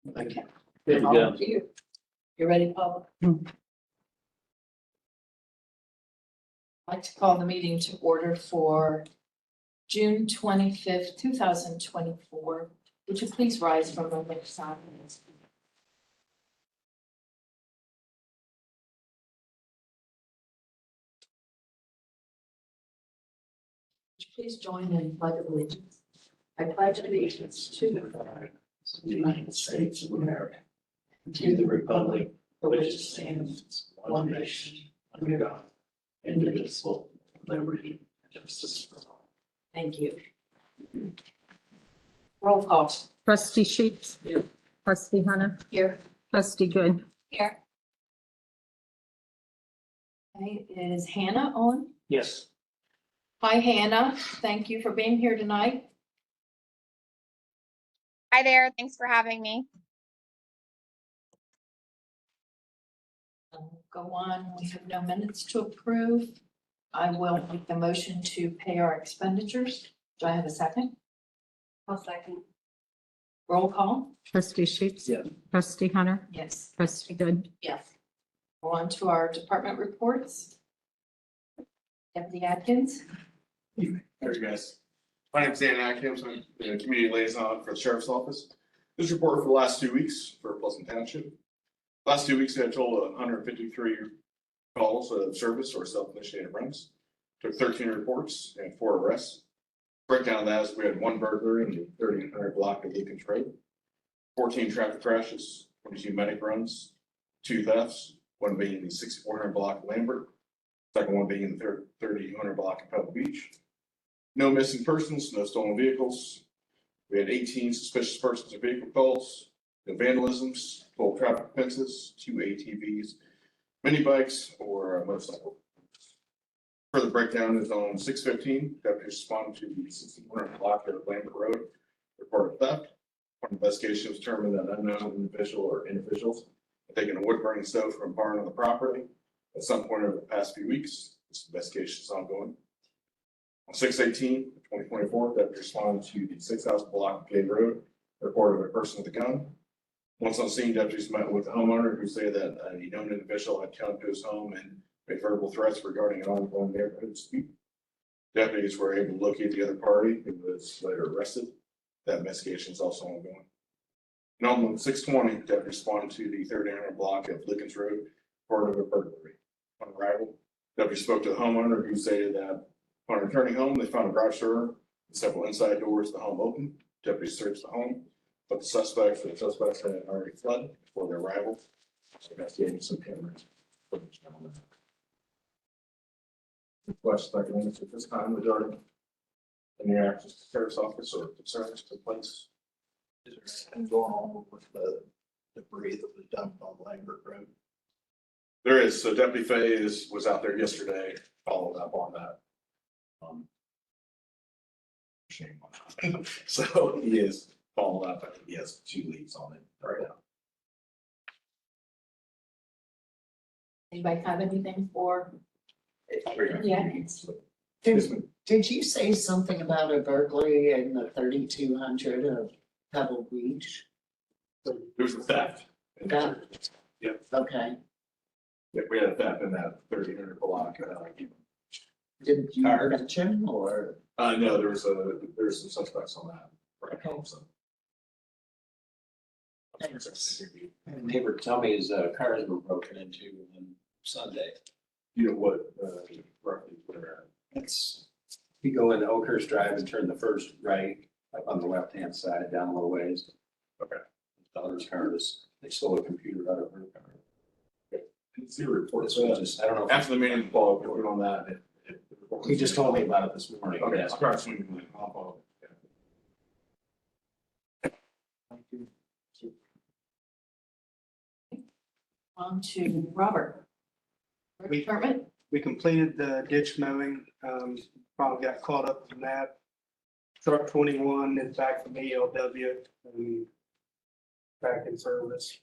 Okay. Good to All go. of you. You ready, Paula? I'd like to call the meeting to order for June 25th, 2024. Would you please rise from the next side? Would you please join in pledge of allegiance? I pledge allegiance to the flag of the United States of America, and to the republic for which it stands, one nation, under God, indivisible, with liberty and justice for all. Thank you. Roll call. Trustee Sheets. Here. Trustee Hunter. Here. Trustee Good. Here. Okay, is Hannah on? Yes. Hi, Hannah. Thank you for being here tonight. Hi there, thanks for having me. Go on. We have no minutes to approve. I will make the motion to pay our expenditures. Do I have a second? I'll second. Roll call? Trustee Sheets. Yeah. Trustee Hunter. Yes. Trustee Good. Yes. Go on to our department reports. Deputy Atkins. There you guys. My name is Dan Atkins. I'm the community liaison for the sheriff's office. This report for the last 2 weeks for Pleasant Township. Last 2 weeks, we had a total of 153 calls of service or self-initiated runs. Took 13 reports and 4 arrests. Breakdown of that is we had 1 burglary in the 3000 block of Lincoln Road, 14 traffic crashes, 22 medic runs, 2 thefts, 1 being in the 6400 block of Lambert, second one being in the 3000 block of Pebble Beach. No missing persons, no stolen vehicles. We had 18 suspicious persons or vehicle calls, no vandalisms, 12 traffic offenses, 2 ATVs, mini bikes, or a motorcycle. Further breakdown is on 615. Deputies responded to the 6400 block of Lambert Road, reported theft. Upon investigation, it was determined that an unknown individual or individuals had taken a wood burning stove from a barn on the property at some point over the past few weeks. This investigation is ongoing. On 6/18/2024, deputies responded to the 6000 block of Cave Road, reported a person with a gun. Once on scene, deputies met with the homeowner who said that a known individual had come to his home and made verbal threats regarding an ongoing neighborhood dispute. Deputies were able to locate the other party who was later arrested. That investigation is also ongoing. And on 6/20, deputies responded to the 3000 block of Lincoln Road, reported a burglary. On arrival, deputies spoke to the homeowner who stated that upon returning home, they found a garage door and several inside doors to the home open. Deputies searched the home, but the suspects had already fled before their arrival. Investigating some cameras. Questions I can answer at this time regarding any actions to the sheriff's office or concerns to place? Is there anything going on with the debris that was dumped on Lambert Road? There is. So Deputy Fay was out there yesterday, following up on that. Shame on him. So he is following up. I think he has 2 leads on it right now. Anybody have anything for? Yeah. Did you say something about a burglary in the 3200 of Pebble Beach? There's a theft. That- Yeah. Okay, Yeah, we had a theft in that 3000 block. did you Card. mention or? No, there's some suspects on that. Right. Okay. So. A neighbor told me his cars were broken into on Sunday. You know what, roughly where? It's, you go into Oakhurst Drive and turn the first right up on the left-hand side down a little ways. Okay. His daughter's car is, they stole a computer out of her car. See a report. This was just, I don't know. if- After the meeting, Paul, we're on that. He just told me about it this morning. Okay, Yes. it's approximately. I'll follow. On to Robert. Road Department. We completed the ditch mowing, probably got caught up in that. Truck 21 is back from ELW and back in service.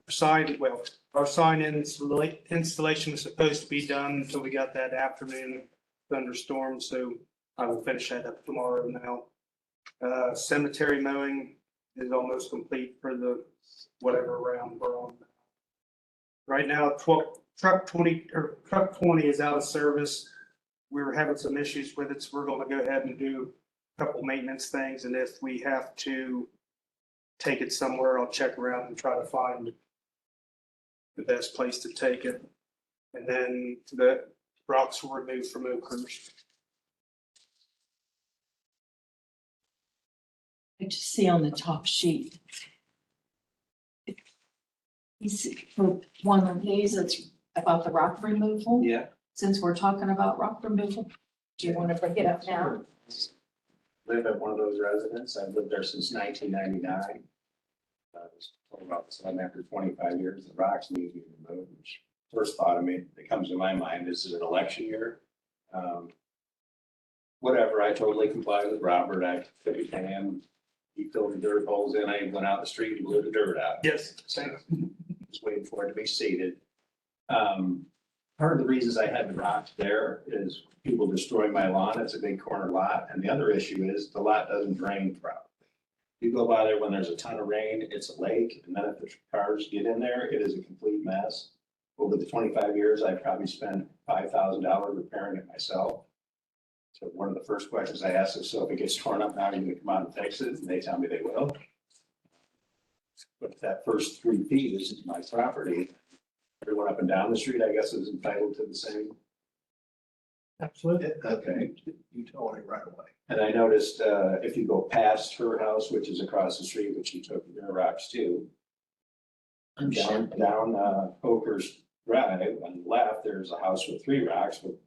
Our sign installation was supposed to be done until we got that afternoon thunderstorm, so I will finish that up tomorrow now. Cemetery mowing is almost complete for the whatever round we're on. Right now, truck 20 is out of service. We were having some issues with it, so we're gonna go ahead and do a couple maintenance things, and if we have to take it somewhere, I'll check around and try to find the best place to take it. And then the rocks were removed from Oakhurst. I just see on the top sheet. You see, for one of these, it's about the rock removal. Yeah. Since we're talking about rock removal, do you want to bring it up now? Live at one of those residents. I've lived there since 1999. About some after 25 years, the rocks need to be removed. Which first thought that comes to my mind is an election year. Whatever, I totally complied with Robert. I took his hand. He filled the dirt holes in. I went out the street and blew the dirt out. Yes, same. Just waiting for it to be seeded. Part of the reasons I had the rocks there is people destroying my lawn. It's a big corner lot. And the other issue is the lot doesn't drain properly. You go by there when there's a ton of rain, it's a lake. And then if the cars get in there, it is a complete mess. Over the 25 years, I probably spent $5,000 repairing it myself. So one of the first questions I asked is, so if it gets torn up now, you're gonna come out and fix it? And they tell me they will. But that first 3 feet is my property. Everyone up and down the street, I guess, is entitled to the same. Absolutely. Okay. Utility right away. And I noticed, if you go past her house, which is across the street, which she took their rocks to. I'm sure. Down Oakhurst Drive on the left, there's a house with 3 rocks, but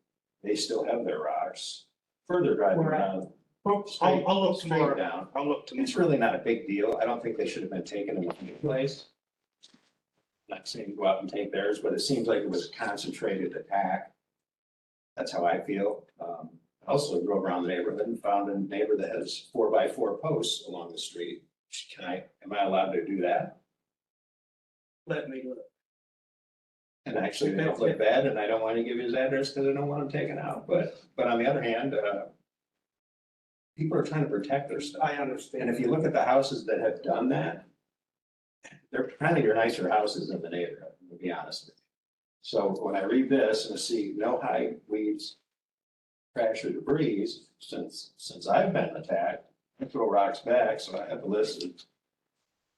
they still have their rocks. Further driving Where at? around, I'll look straight tomorrow. down. I'll look tomorrow. It's really not a big deal. I don't think they should have been taken in the first place. Not saying go out and take theirs, but it seems like it was a concentrated attack. That's how I feel. I also drove around the neighborhood and found a neighbor that has 4x4 posts along the street. Am I allowed to do that? Let me look. And actually, they don't look bad, and I don't want to give his address because I don't want him taken out. But on the other hand, people are trying to protect their stuff. I understand. And if you look at the houses that have done that, they're kind of your nicer houses in the neighborhood, to be honest with you. So when I read this and I see no high weeds, trash or debris, since I've been attacked, I throw rocks back. So I have a list of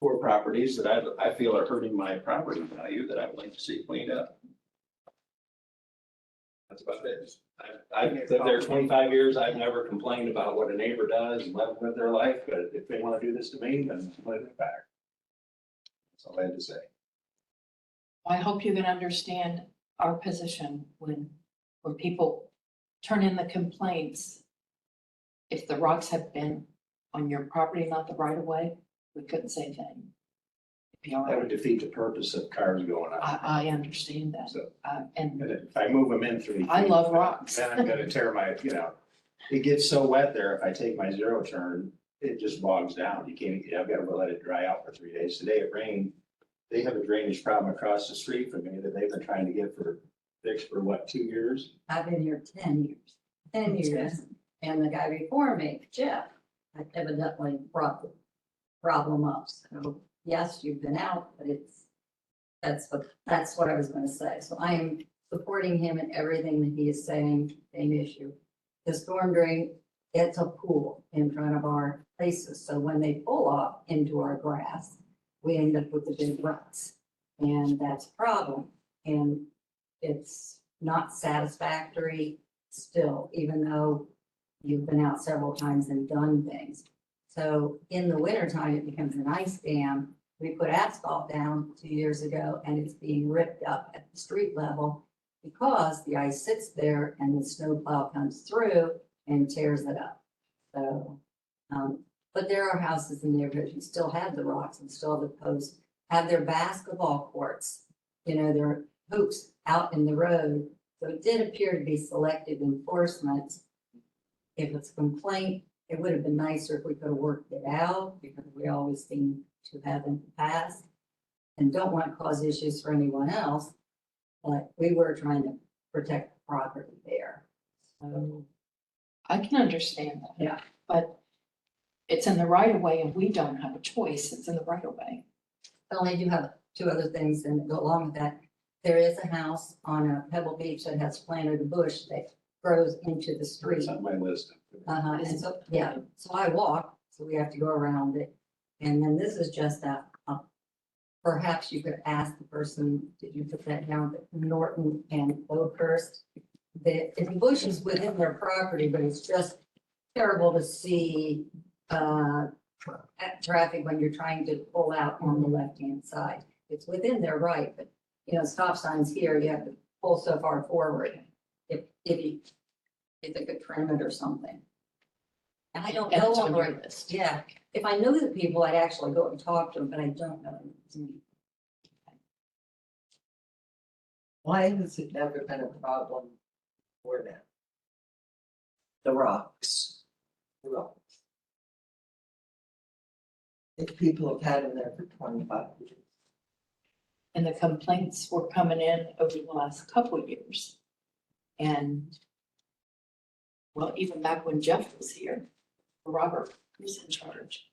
4 properties that I feel are hurting my property value that I would like to see cleaned up. That's about it. I've lived there 25 years. I've never complained about what a neighbor does and let them live their life, but if they want to do this to me, then let it back. That's all I had to say. I hope you can understand our position when people turn in the complaints. If the rocks have been on your property, not the right of way, we couldn't say anything. That would defeat the purpose of cars going on. I understand that. So, And and if I move them in 3 feet. I love rocks. Then I'm gonna tear my, it gets so wet there, if I take my 0 turn, it just bogs down. I've got to let it dry out for 3 days. Today it rained. They have a drainage problem across the street from me that they've been trying to get fixed for what, 2 years? I've been here 10 years, 10 years, and the guy before me, Jeff, evidently brought the problem up. So yes, you've been out, but that's what I was going to say. So I am supporting him in everything that he is saying, same issue. The storm drain, it's a pool in front of our places. So when they pull off into our grass, we end up with the big ruts. And that's a problem. And it's not satisfactory still, even though you've been out several times and done things. So in the wintertime, it becomes an ice dam. We put asphalt down 2 years ago and it's being ripped up at the street level because the ice sits there and the snowplow comes through and tears it up. So, but there are houses in the neighborhood who still have the rocks and still have the posts, have their basketball courts, their hoops out in the road. So it did appear to be selective enforcement. If it's a complaint, it would have been nicer if we could have worked it out because we always seem to have in the past and don't want to cause issues for anyone else. But we were trying to protect the property there. So, I can understand that. Yeah. But it's in the right of way and we don't have a choice. It's in the right of way. only do have two other things and go along with that. There is a house on a Pebble Beach that has planted a bush that grows into the street. It's on my list. And so, yeah, so I walk, so we have to go around it. And then this is just that, perhaps you could ask the person, did you put that down, that Norton and Oakhurst? The bush is within their property, but it's just terrible to see, at traffic when you're trying to pull out on the left-hand side. It's within their right, but, you know, stop signs here, you have to pull so far forward. If they could trim it or something. And I don't know That's all on the your right, list. yeah, if I knew the people, I'd actually go and talk to them, but I don't know. Why has it never been a problem for them? The rocks. The rocks. If people have had them there for 25 years. And the complaints were coming in over the last couple of years. And well, even back when Jeff was here, Robert was in charge.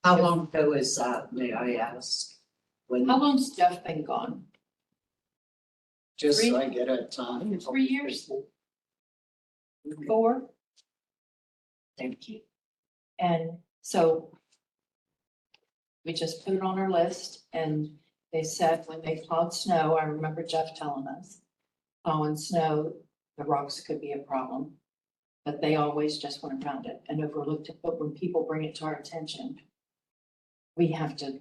How long ago is that, may I ask? When, How long's Jeff been gone? just so I get a time. 3 years? 4? Thank you. And so we just put it on our list and they said when they plowed snow, I remember Jeff telling us, plowing snow, the rocks could be a problem. But they always just went around it and overlooked it. But when people bring it to our attention, we have to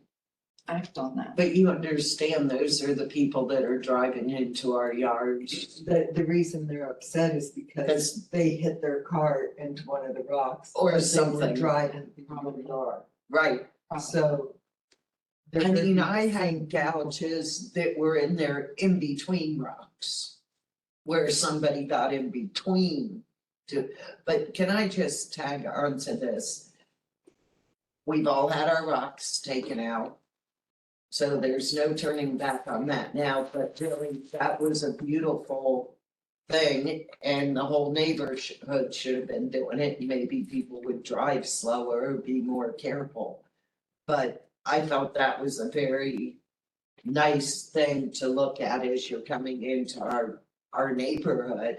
act on that. But you understand those are the people that are driving into our yards. The reason they're upset is because they hit their car into one of the rocks. Or as they were something. Driving through the yard, Right, so. they're I mean, gonna I be had seeing gouges that were in there in between rocks. Where somebody got in between to, but can I just tag on to this? We've all had our rocks taken out. So there's no turning back on that now, but really, that was a beautiful thing. And the whole neighborhood should have been doing it. Maybe people would drive slower or be more careful. But I felt that was a very nice thing to look at as you're coming into our neighborhood.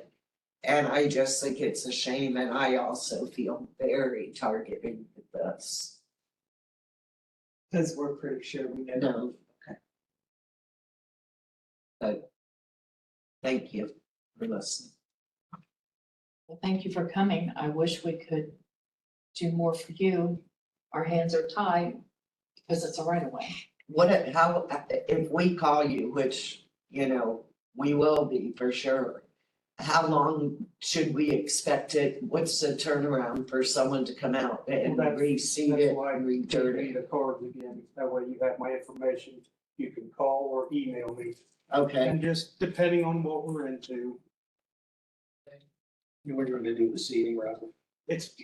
And I just think it's a shame, and I also feel very targeted with this. Because we're pretty sure we know. No, okay. But, thank you for listening. Well, thank you for coming. I wish we could do more for you. Our hands are tied because it's a right of way. How, if we call you, which, you know, we will be for sure. How long should we expect it? What's the turnaround for someone to come out and Well, that's- reseed That's it why and I return read it? the cards again, that way you have my information, you can call or email me. Okay, And just depending on what we're into, You were going to do the seeding, Robert? it's,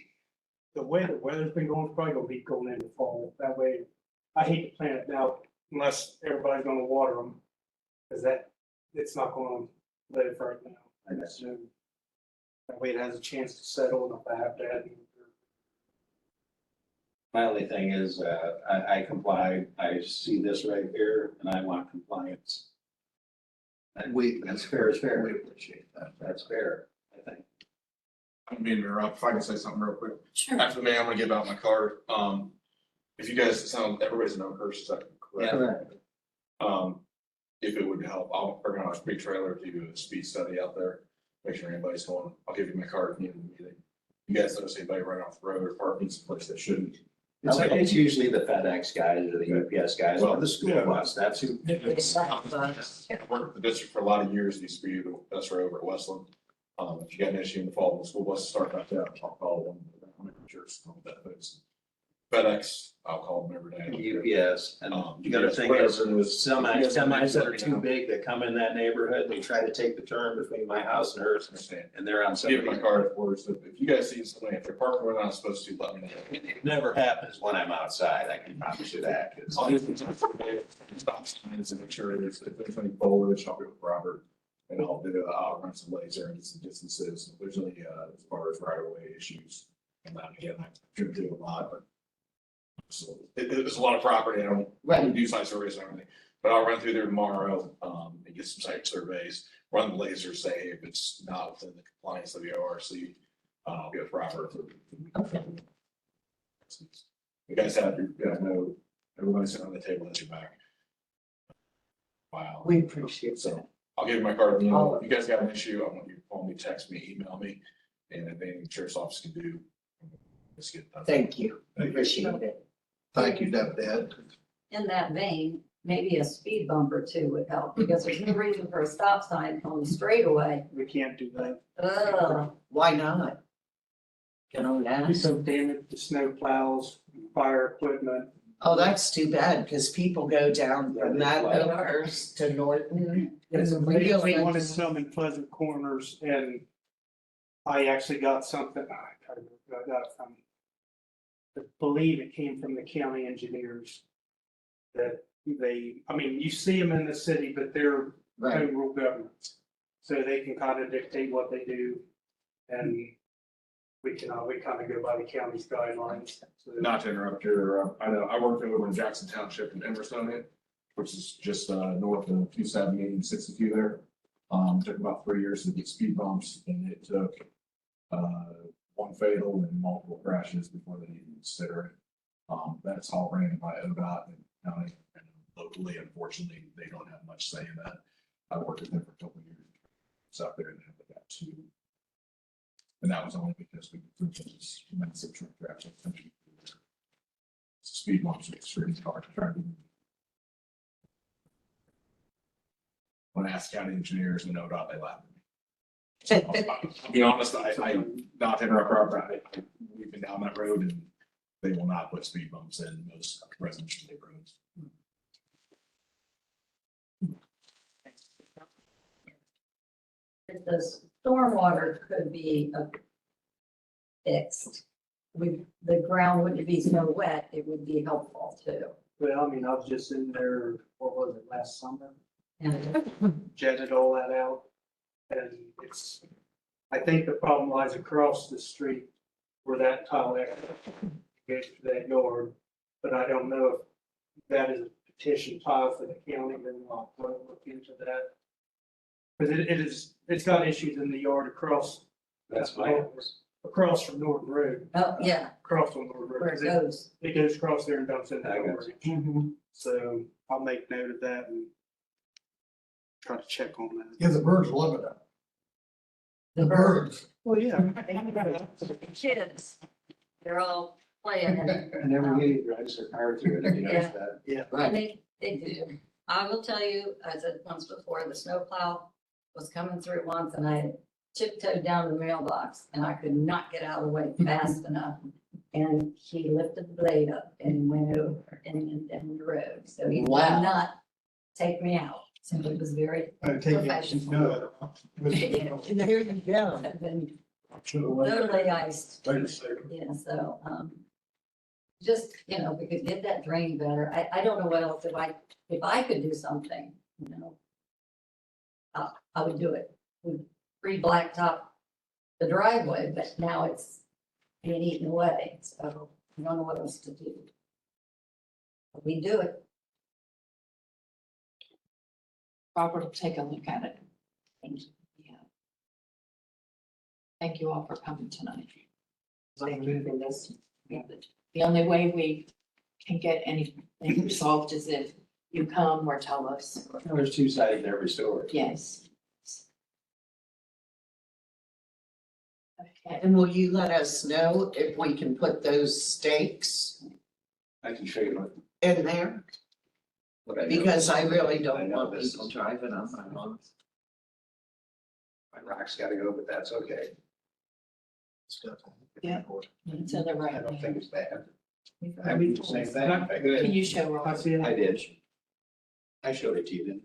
the way the weather's been going, it's probably gonna be going into fall, that way, I hate to plant it now unless everybody's gonna water them. Cause it's not gonna live right now. I know. So, that way it has a chance to settle and if I have to add. My only thing is, I complied, I see this right here, and I want compliance. And that's fair, is fair. We appreciate that. That's fair, I think. I mean, if I can say something real quick. Sure. After the meeting, I'm gonna give out my card. If you guys, everybody's in Oakhurst, is that correct? correct. If it would help, I'll organize a big trailer, do a speed study out there, make sure anybody's going. I'll give you my card if you need the meeting. You guys notice anybody running off the road or parking someplace that shouldn't? It's usually the FedEx guys or the UPS guys, or the school bus, that's who. I worked with the district for a lot of years, it used to be the bus road over at Westland. If you got an issue in the fall, the school bus start back up, I'll call them. I'm not sure it's not that, but it's FedEx, I'll call them every day. UPS, and you gotta think is semis that are too big that come in that neighborhood, they try to take the turn between my house and hers, and they're on I'll give you my somebody. card for so if you guys see somebody, if they're parking where they're not supposed to, let me know. It never happens when I'm outside, I can promise you that. 'Cause I'll just stop signs and make sure if there's any foliage, I'll be with Robert. And I'll run some laser and some distances. If there's any, as far as right of way issues. And then again, I shouldn't do a lot, but So it's a lot of property. I don't Right. do site surveys and everything, but I'll run through there tomorrow, and get some site surveys, run the laser, say if it's not within the compliance of the ORC, I'll get a proper. Okay. You guys have, know, everybody's sitting on the table at your back. Wow. We appreciate So that. I'll give you my card. You know, if you guys got an issue, I want you to call me, text me, email me, and if anything the sheriff's office can do, let's get it done. Thank you. Appreciate it. Thank you, Deputy Head. In that vein, maybe a speed bumper too would help, because there's no reason for a stop sign on the straightaway. We can't do that. Ugh. Why not? Can I We ask? so damage to snow plows, fire equipment. Oh, that's too bad, because people go down from that Yeah, Oakhurst to Norton. It's They really wanted some in Pleasant Corners, and I actually got something, I can't remember who I got it from. I believe it came from the county engineers. That they, I mean, you see them in the city, but they're Right. home rule governments. So they can kind of dictate what they do, and we kind of go by the county's guidelines. So Not to interrupt your, I know, I worked over in Jackson Township in Emerson, which is just north of 270 and 62 there. Took about 3 years to get speed bumps, and it took one fatal and multiple crashes before they even consider it. That's all ran by ODOT and county, and locally, unfortunately, they don't have much say in that. I worked with them for a couple of years. It's out there and they got two. And that was only because we threw this massive truck traffic. Speed bumps are extremely hard to try to. When I asked county engineers and ODOT, they laughed at me. I'll be honest, I not to interrupt, Robert, we've been down that road and they will not put speed bumps in most residential neighborhoods. If the stormwater could be fixed, the ground wouldn't be so wet, it would be helpful too. Well, I mean, I was just in there, what was it, last summer, And jetted all that out. And it's, I think the problem lies across the street where that tile goes to that yard. But I don't know if that is a petition tile for the county, then I'll look into that. Because it's got issues in the yard across. That's my. Across from Norton Road, oh, yeah, across from Norton Road. where 'cause it goes. It goes across there and dumps in I that got yard. So I'll make note of that and try to check on that. Give the birds a limit up. The birds. Well, yeah. Kids, they're all playing and And every day it drives their car through it, if you notice that. Right. they do. I will tell you, I said once before, the snowplow was coming through once and I tiptoed down the mailbox and I could not get out of the way fast enough. And he lifted the blade up and went over and then down the road. So he did Wow. not take me out. So it was very professional. And there you go. I've been totally iced. Wait a second. Yeah, so, just, we could get that drain better. I don't know what else, if I could do something, I would do it. We'd re-blacktop the driveway, but now it's being eaten away, so I don't know what else to do. But we do it. Robert will take a look at it. Yeah. Thank you all for coming tonight. Thank you for this. The only way we can get anything resolved is if you come or tell us. There's two sides to every story. Yes. Okay. And will you let us know if we can put those stakes I can show you in there? what I know. Because I really I don't know want this people is- driving on my lawn. My rock's gotta go, but that's okay. Yeah. It's in the I right. don't think it's bad. way. I mean, the same thing. In fact, Can you show I Robert? see it. I did. I showed it to you, didn't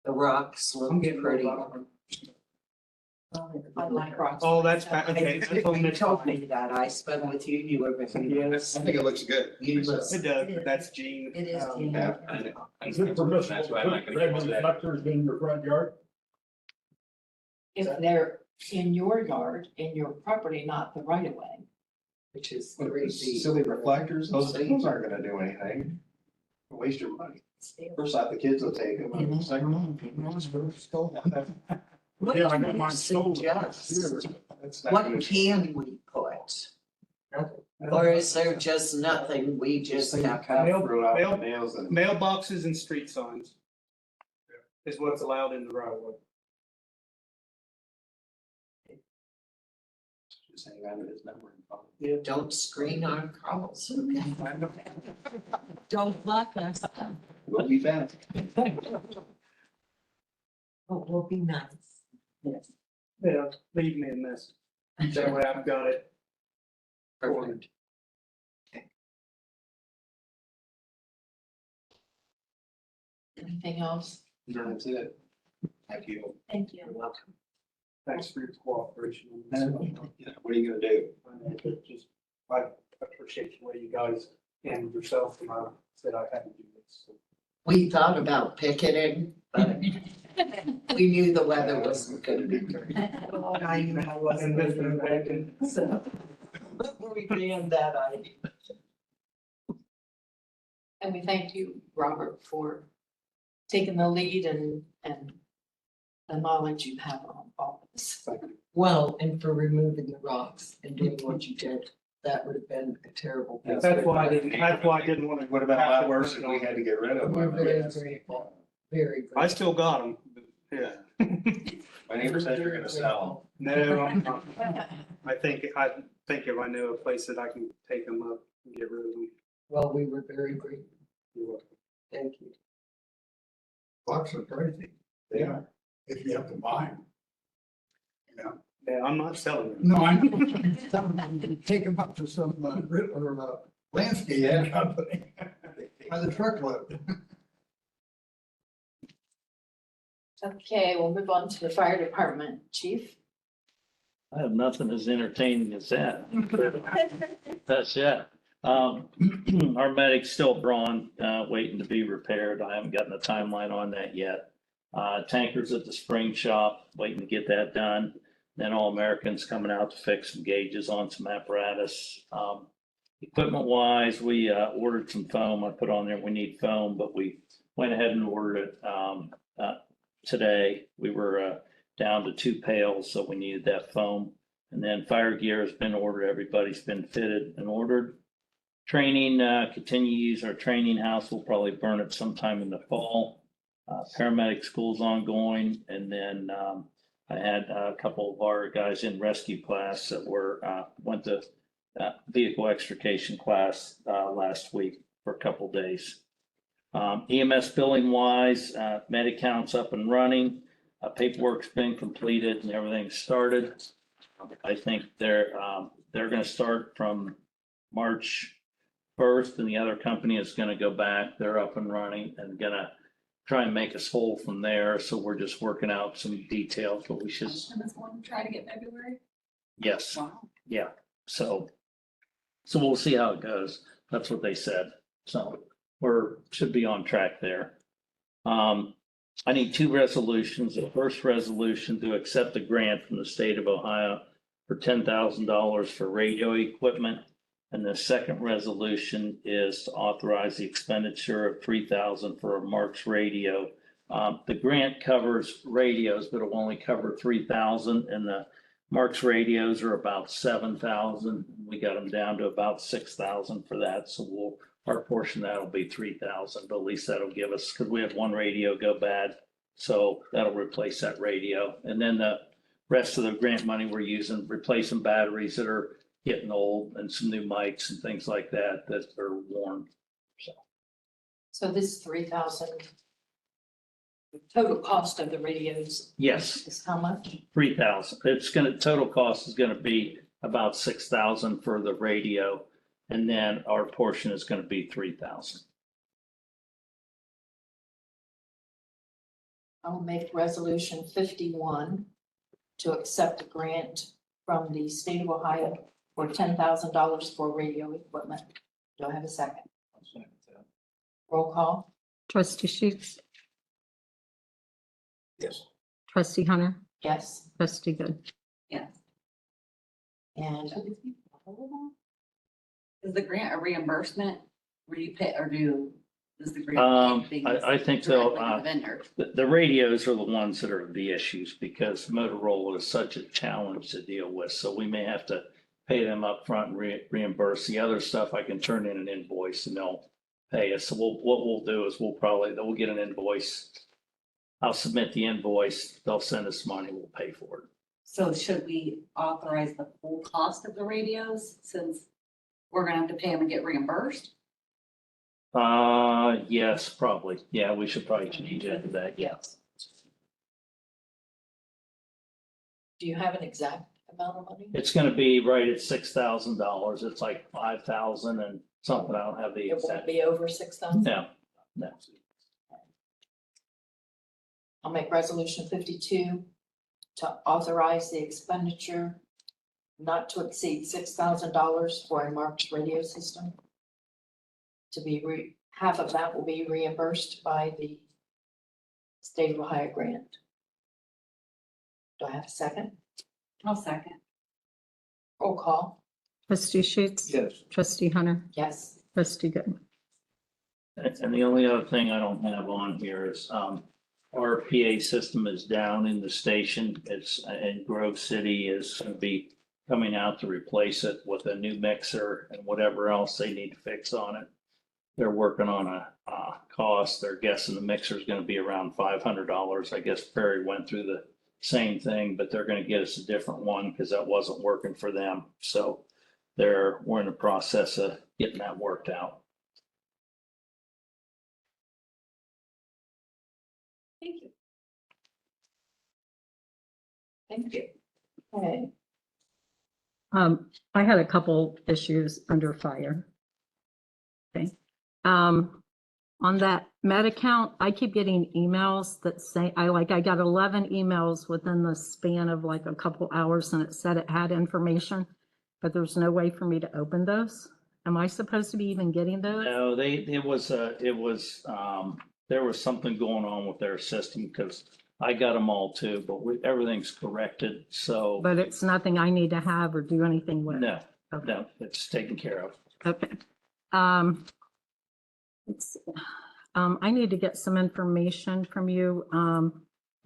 The rocks I'm look getting pretty. I like rocks. Oh, that's bad. Okay. that's on You this told line. me that. I spoke with you. You were with me. Yes, I think it looks good. You it look. does, but that's Gene. It is Um, Gene. Yeah, I know. Is it permissible That's to why I'm not put gonna red use that. reflectors in your front yard? If they're in your yard, in your property, not the right of way. which is With the crazy. silly reflectors, those things aren't gonna do anything. Waste your money. First off, the kids will take them. and second, What Yeah, I do got you mine stolen. suggest? it's not What gonna- can we put? Or is there just nothing, we just have to? Mail- Throw out mail- nails and. Mailboxes and street signs is what's allowed in the right of way. Just hang on to his number and call him. Don't screen our calls, okay? Don't block us. We'll be back. Oh, we'll be nice. Yes. Yeah, leave me a message. That way I've got it. Perfect. Anything else? That's it. Thank you. Thank you. You're welcome. Thanks for your cooperation. on this. What are you gonna do? Just, I appreciate the way you guys and yourself, and I said I had to do this. So. We thought about picketing, but we knew the weather wasn't gonna be great. I knew I And wasn't Mr. gonna be Bacon, so we banned that idea. And we thank you, Robert, for taking the lead and the knowledge you have on all of this. Well, and for removing the rocks and doing what you did, that would have been a terrible. thing. that's why I didn't want to. Would have been a lot worse if we had to get rid of We're them. very grateful, very grateful. I still got them, yeah. My neighbor said you're gonna sell No, I'm not. I think if I know a place that I can take them up and get rid of them. Well, we were very grateful. You're welcome. Thank you. Bucks are crazy. them. Yeah. If you have to buy them. You know? Yeah, I'm not selling them. No, I know. Some take them up to some landscaping company by the truckload. Okay, we'll move on to the fire department, chief. I have nothing as entertaining as that. That's it. Our medic's still drawn, waiting to be repaired. I haven't gotten a timeline on that yet. Tankers at the spring shop, waiting to get that done. Then All Americans coming out to fix some gauges on some apparatus. Equipment wise, we ordered some foam. I put on there, we need foam, but we went ahead and ordered it today. We were down to 2 pails, so we needed that foam. And then fire gear has been ordered. Everybody's been fitted and ordered. Training, continue to use our training house. We'll probably burn it sometime in the fall. Paramedic school's ongoing. And then I had a couple of our guys in rescue class that went to vehicle extrication class last week for a couple days. EMS billing wise, med account's up and running. Paperwork's been completed and everything's started. I think they're gonna start from March 1st, and the other company is gonna go back. They're up and running and gonna try and make us whole from there. So we're just working out some details, but we should, Try to get February. yes, Wow. yeah. So we'll see how it goes. That's what they said. So should be on track there. I need 2 resolutions. The first resolution to accept a grant from the state of Ohio for $10,000 for radio equipment. And the second resolution is to authorize the expenditure of $3,000 for a Marks radio. The grant covers radios, but it will only cover $3,000, and the Marks radios are about $7,000. We got them down to about $6,000 for that. So our portion of that will be $3,000, but at least that'll give us, because we had one radio go bad. So that'll replace that radio. And then the rest of the grant money we're using, replacing batteries that are getting old and some new mics and things like that are worn. So this 3,000. Total cost of the radios Yes, is how much? 3,000. Total cost is gonna be about 6,000 for the radio. And then our portion is gonna be 3,000. I'll make resolution 51 to accept a grant from the state of Ohio for $10,000 for radio equipment. Do I have a second? Roll call. Trustee Sheets, Yes. trustee Hunter, Yes. trustee Good. Yes. And Is the grant a reimbursement? Where you pay, or does the grant? pay things I think they'll, directly to the vendor? the radios are the ones that are the issues because Motorola is such a challenge to deal with. So we may have to pay them up front and reimburse. The other stuff I can turn in an invoice and they'll pay us. So what we'll do is we'll get an invoice. I'll submit the invoice. They'll send us money. We'll pay for it. So should we authorize the full cost of the radios since we're gonna have to pay them and get reimbursed? Yes, probably. Yeah, we should probably change it to that. Yes. Do you have an exact amount of money? It's gonna be right at $6,000. It's like 5,000 and something. I don't have the It won't exact. be over 6,000? No, no. I'll make resolution 52 to authorize the expenditure not to exceed $6,000 for a Marks radio system. To be half of that will be reimbursed by the state of Ohio grant. Do I have a second? I'll second. Roll call, Trustee Sheets. Yes. Trustee Hunter. yes. Trustee Good. And the only other thing I don't have on here is, our PA system is down in the station. It's, and Grove City is gonna be coming out to replace it with a new mixer and whatever else they need to fix on it. They're working on a, cost. They're guessing the mixer is gonna be around $500. I guess Prairie went through the same thing, but they're gonna get us a different one because that wasn't working for them. So we're in the process of getting that worked out. Thank you. Thank you. Okay, I had a couple issues under fire. Okay. On that Med account, I keep getting emails that say, I got 11 emails within the span of like a couple hours and it said it had information, but there's no way for me to open those. Am I supposed to be even getting those? No, there was something going on with their system because I got them all too, but everything's corrected. So But it's nothing I need to have or do anything with? no, Okay. no, it's taken care of. Okay. Let's see. I need to get some information from you, to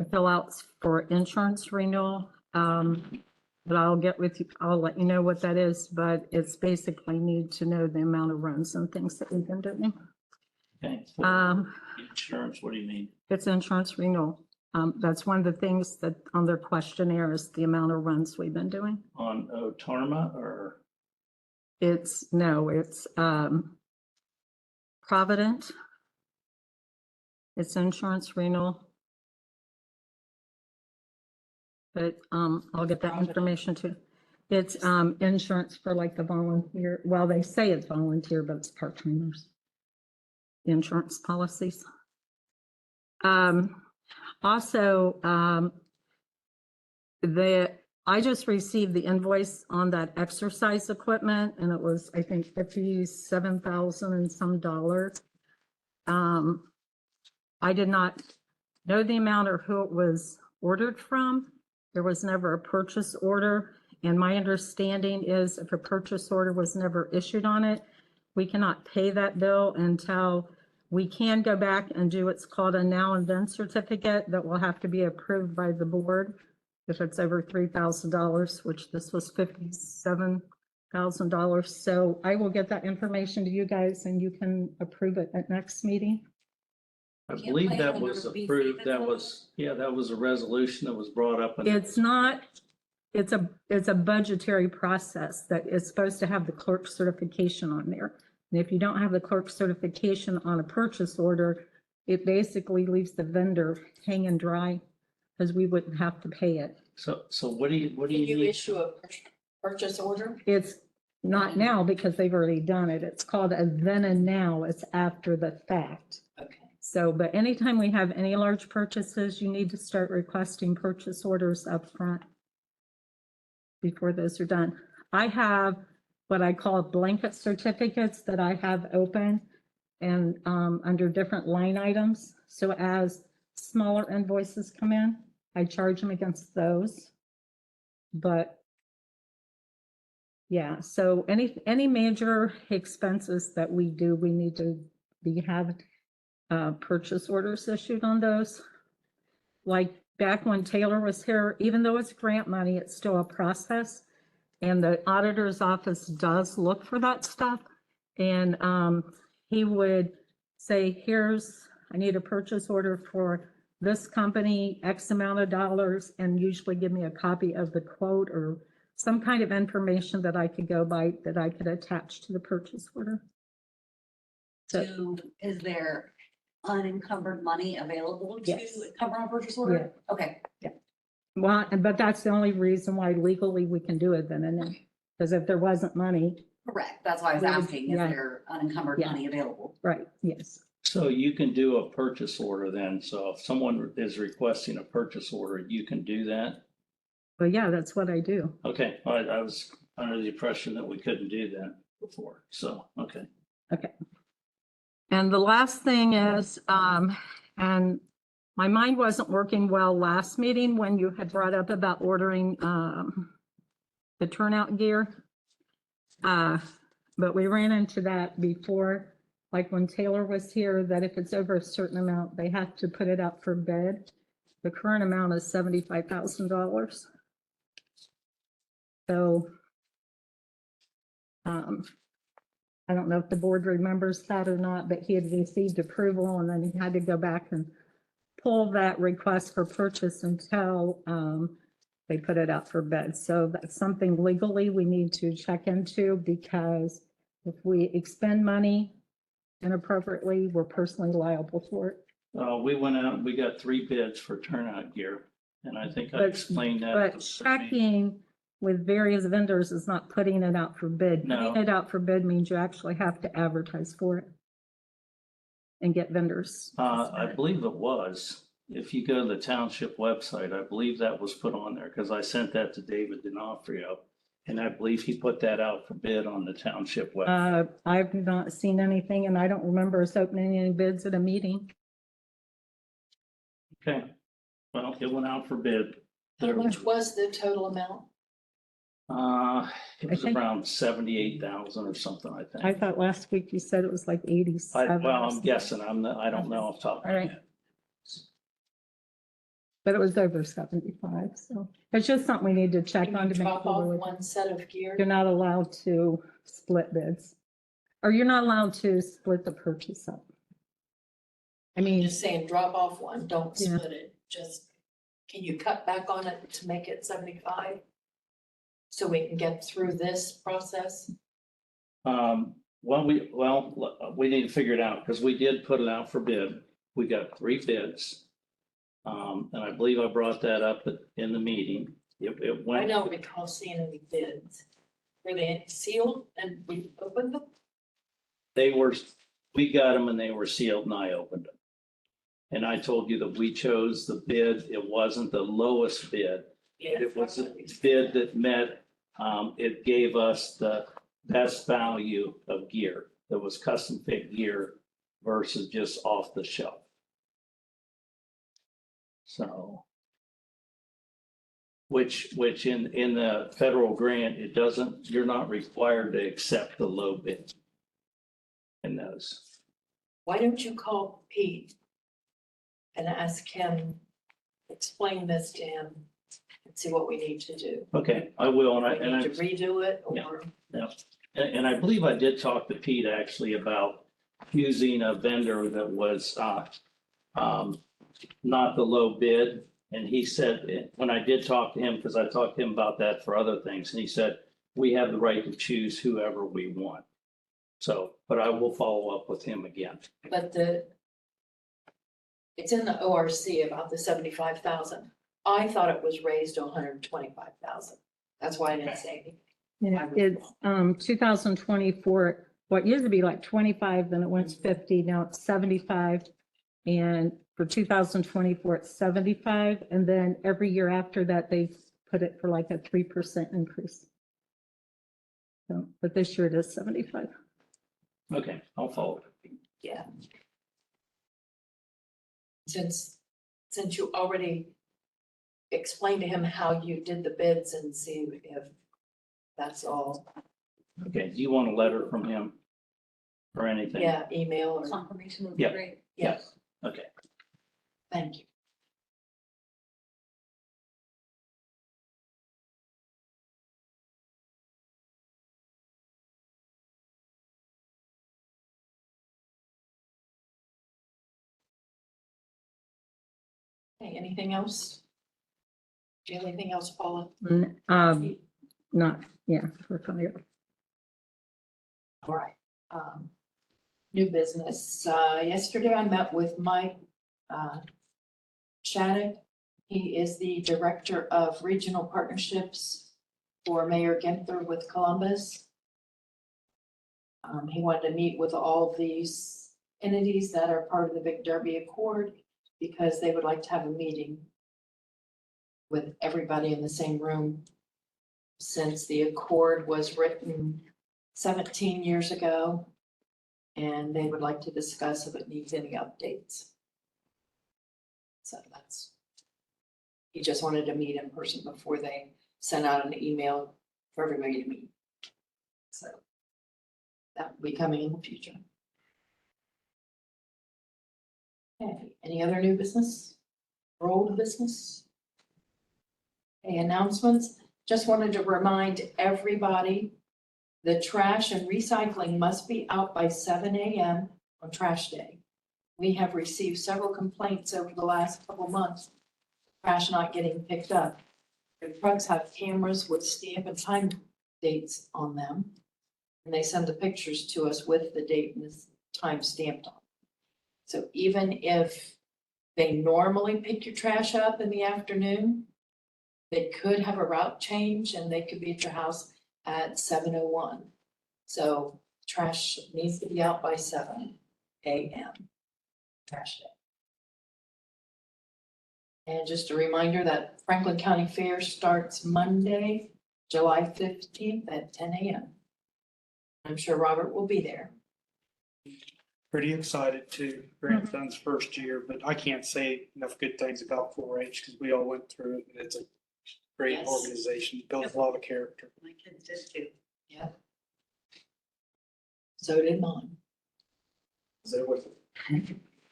fill out for insurance renewal. But I'll get with you, I'll let you know what that is, but it's basically need to know the amount of runs and things that we've been doing. Okay. Insurance, what do you mean? It's insurance renewal. That's one of the things that on their questionnaire is the amount of runs we've been doing. On Otarma or? It's Provident. It's insurance renewal. But, I'll get that information too. It's, insurance for like the volunteer, well, they say it's volunteer, but it's part-timers. Insurance policies. Also, I just received the invoice on that exercise equipment and it was, I think, 57,000 and some dollars. I did not know the amount or who it was ordered from. There was never a purchase order. And my understanding is if a purchase order was never issued on it, we cannot pay that bill until we can go back and do what's called a now and then certificate that will have to be approved by the board if it's over $3,000, which this was $57,000. So I will get that information to you guys and you can approve it at next meeting. I believe that was approved. That was a resolution that was brought up. It's not, it's a budgetary process that is supposed to have the clerk certification on there. And if you don't have the clerk certification on a purchase order, it basically leaves the vendor hanging dry because we wouldn't have to pay it. So what do you Can you need? issue a purchase order? It's not now because they've already done it. It's called a then and now. It's after the fact. Okay. So, but anytime we have any large purchases, you need to start requesting purchase orders up front before those are done. I have what I call blanket certificates that I have open and under different line items. So as smaller invoices come in, I charge them against those. But Yeah, so any major expenses that we do, we need to have purchase orders issued on those. Like back when Taylor was here, even though it's grant money, it's still a process. And the auditor's office does look for that stuff. And he would say, I need a purchase order for this company, X amount of dollars, and usually give me a copy of the quote or some kind of information that I could go by that I could attach to the purchase order. So, Is there unencumbered money available to Yes. cover a purchase order? Okay. well, but that's the only reason why legally we can do it then and then. Because if there wasn't money, Correct. That's why I was We would- asking, is yeah. there unencumbered Yeah. money available? right, yes. So you can do a purchase order then. So if someone is requesting a purchase order, you can do that? But yeah, that's what I do. Okay, I was under the impression that we couldn't do that before, so, okay. Okay. And the last thing is, and my mind wasn't working well last meeting when you had brought up about ordering the turnout gear. But we ran into that before, like when Taylor was here, that if it's over a certain amount, they have to put it out for bid. The current amount is $75,000. So I don't know if the board remembers that or not, but he had received approval and then he had to go back and pull that request for purchase until they put it out for bid. So that's something legally we need to check into, because if we expend money inappropriately, we're personally liable for it. We went out, we got 3 bids for turnout gear, and I think I But- explained that. But checking with various vendors is not putting it out for bid. No. Putting it out for bid means you actually have to advertise for it and get vendors. I believe it was. If you go to the township website, I believe that was put on there because I sent that to David D'Onofrio. And I believe he put that out for bid on the township website. I've not seen anything and I don't remember us opening any bids at a meeting. Okay, well, it went out for bid. How much was the total amount? It was I think- around 78,000 or something, I I think. thought last week you said it was like 87. Well, or I'm something. guessing, I don't know off the top of All my right. head. But it was over 75, so it's just something we need to check Can on you to make drop sure. off we're- one set of gear? You're not allowed to split bids. Or you're not allowed to split the purchase up. I mean, Just saying, drop off one, don't Yeah. split it, just, can you cut back on it to make it 75? So we can get through this process? Well, we need to figure it out because we did put it out for bid. We got 3 bids. And I believe I brought that up in the meeting. It I went. don't recall seeing any bids. Were they sealed and we opened them? We got them and they were sealed and I opened them. And I told you that we chose the bid. It wasn't the lowest bid. It was a bid that met, it gave us the best value of gear. That was custom fit gear versus just off the shelf. So. Which in the federal grant, you're not required to accept the low bid. In those. Why don't you call Pete and ask him, explain this to him and see what we need to do? Okay, I will, We need to redo it Yeah. or? And I believe I did talk to Pete actually about using a vendor that was not the low bid. And he said, when I did talk to him, because I talked to him about that for other things, and he said, we have the right to choose whoever we want. So, but I will follow up with him again. But it's in the ORC about the 75,000. I thought it was raised to 125,000. That's why I didn't say anything. yeah, it's 2024, what used to be like 25, then it went to 50, now it's 75. And for 2024, it's 75. And then every year after that, they put it for like a 3% increase. So, but this year it is 75. Okay, I'll follow. Yeah. Since you already explained to him how you did the bids and see if that's all Okay, do you want a letter from him or anything? Yeah, email or, Confirmation would be Yeah. great. yes, Okay. thank you. Okay, anything else? Do you have anything else, Paula? Not, yeah, we're fine. All right. New business. Yesterday I met with Mike Shattuck. He is the Director of Regional Partnerships for Mayor Ginther with Columbus. He wanted to meet with all of these entities that are part of the Big Derby Accord because they would like to have a meeting with everybody in the same room since the accord was written 17 years ago. And they would like to discuss if it needs any updates. So that's, he just wanted to meet in person before they sent out an email for everybody to meet. So that will be coming in the future. Okay, any other new business? Or old business? Okay, announcements. Just wanted to remind everybody the trash and recycling must be out by 7 a.m. on trash day. We have received several complaints over the last couple of months, trash not getting picked up. The trucks have cameras with stamp and time dates on them. And they send the pictures to us with the date and the time stamped on. So even if they normally pick your trash up in the afternoon, they could have a route change and they could be at your house at 7:01. So trash needs to be out by 7 a.m. trash day. And just a reminder that Franklin County Fair starts Monday, July 15th at 10 a.m. I'm sure Robert will be there. Pretty excited too. Grandson's first year, but I can't say enough good things about 4-H because we all went through it. And it's a great Yes. organization, builds a lot of character. My kids did too. Yeah. So did mine. Is that what?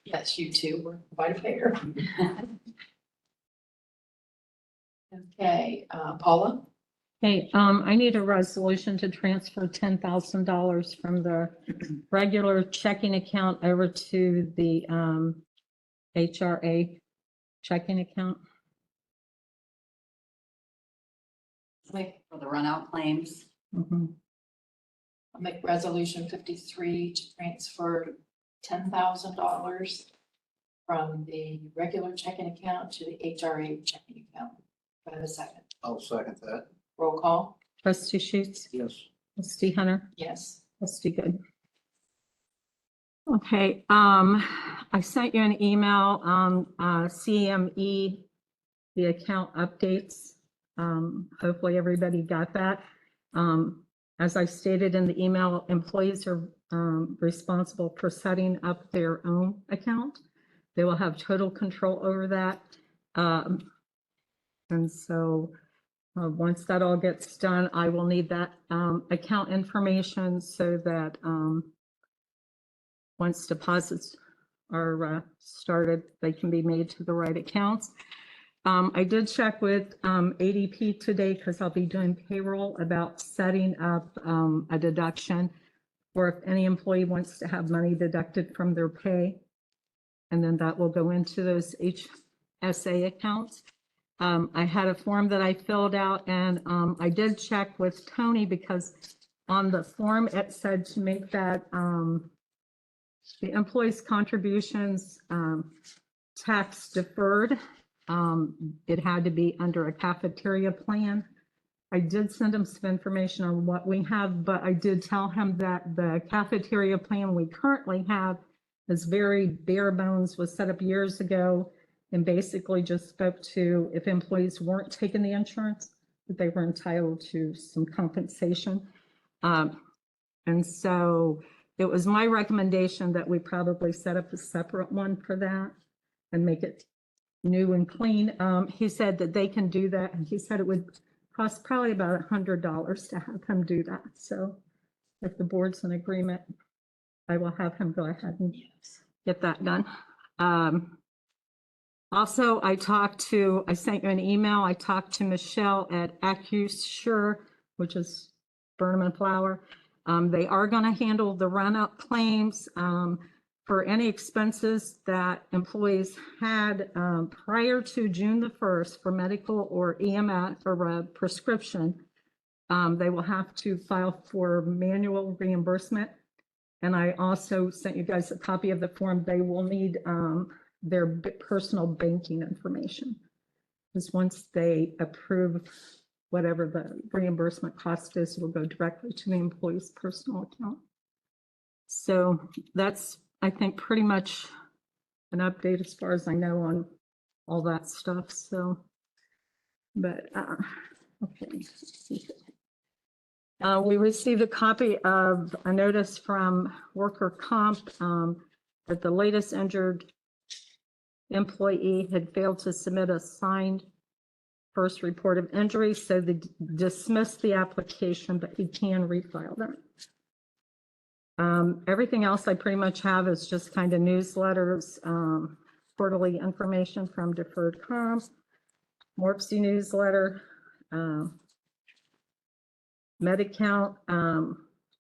Yes, you two were quite a pair. Okay, Paula? Hey, I need a resolution to transfer $10,000 from the regular checking account over to the HRA checking account. For the runout claims. Mhm. I'll make resolution 53 to transfer $10,000 from the regular checking account to the HRA checking account. Do I have a second? I'll second that. Roll call? Trustee Sheets, Yes. trustee Hunter, Yes. trustee Good. Okay, I sent you an email on CME, the account updates. Hopefully everybody got that. As I stated in the email, employees are responsible for setting up their own account. They will have total control over that. And so once that all gets done, I will need that account information so that once deposits are started, they can be made to the right accounts. I did check with ADP today because I'll be doing payroll about setting up a deduction or if any employee wants to have money deducted from their pay. And then that will go into those HSA accounts. I had a form that I filled out and I did check with Tony because on the form it said to make that the employee's contributions tax deferred. It had to be under a cafeteria plan. I did send him some information on what we have, but I did tell him that the cafeteria plan we currently have is very bare bones, was set up years ago and basically just spoke to if employees weren't taking the insurance, that they were entitled to some compensation. And so it was my recommendation that we probably set up a separate one for that and make it new and clean. He said that they can do that. And he said it would cost probably about $100 to have him do that. So if the board's in agreement, I will have him go ahead and get that done. Also, I sent you an email. I talked to Michelle at AccuSure, which is Burnham and Flower. They are going to handle the run-up claims for any expenses that employees had prior to June the 1st for medical or EMS or a prescription. They will have to file for manual reimbursement. And I also sent you guys a copy of the form. They will need their personal banking information. Because once they approve whatever the reimbursement cost is, it'll go directly to the employee's personal account. So that's, I think, pretty much an update as far as I know on all that stuff. So, but, okay. We received a copy of a notice from worker comp that the latest injured employee had failed to submit a signed first report of injury, so they dismissed the application, but he can refile them. Everything else I pretty much have is just kind of newsletters, quarterly information from Deferred Comp, Morpsey newsletter, MediCount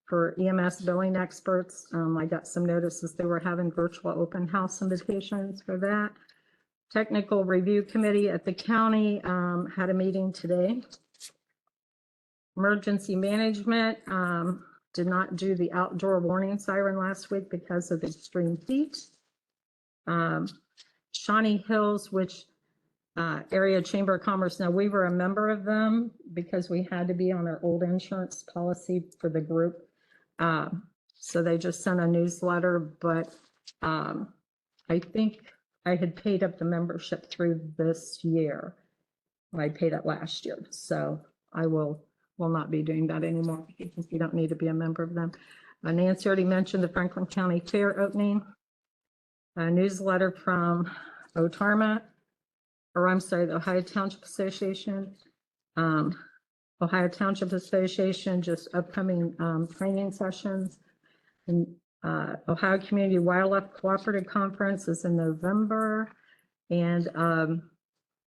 for EMS billing experts. I got some notices they were having virtual open house invitations for that. Technical Review Committee at the county had a meeting today. Emergency Management did not do the outdoor warning siren last week because of the extreme heat. Shawnee Hills, which Area Chamber of Commerce, now we were a member of them because we had to be on their old insurance policy for the group. So they just sent a newsletter, but I think I had paid up the membership through this year. I paid it last year, so I will not be doing that anymore because you don't need to be a member of them. Nancy already mentioned the Franklin County Fair opening. A newsletter from OTARMA, or I'm sorry, the Ohio Township Association. Ohio Township Association, just upcoming training sessions. And Ohio Community Wildlife Cooperative Conference is in November. And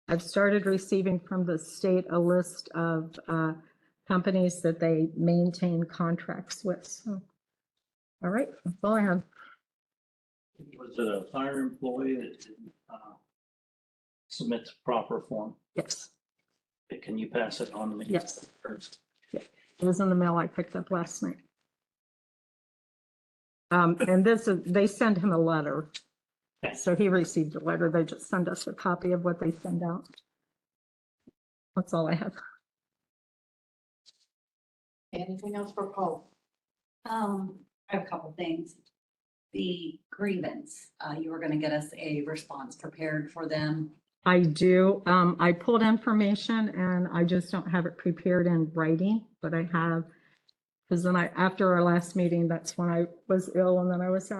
I've started receiving from the state a list of companies that they maintain contracts with. So, all right, that's all I have. Was it a fire employee that didn't submit the proper form? Yes. Can you pass it on to me? Yes. Yeah. It was in the mail I picked up last night. And this is, they send him a letter. Okay. So he received a letter. They just send us a copy of what they send out. That's all I have. Anything else for Paul? I have a couple things. The grievance, you were gonna get us a response prepared for them. I do. I pulled information and I just don't have it prepared in writing, but I have, because then after our last meeting, that's when I was ill and then I was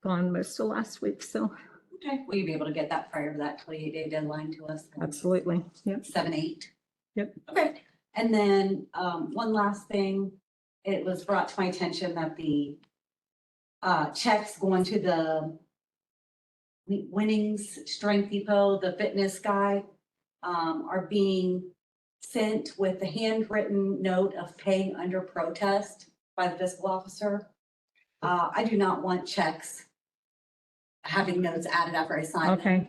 gone most of last week. So. Okay. Will you be able to get that prior to that 28-day deadline to us? Absolutely. Yep. 7/8. Yep. Okay. And then one last thing, it was brought to my attention that the checks going to the Winnings Strength Depot, the fitness guy, are being sent with the handwritten note of paying under protest by the fiscal officer. I do not want checks having notes added after I sign them. Okay.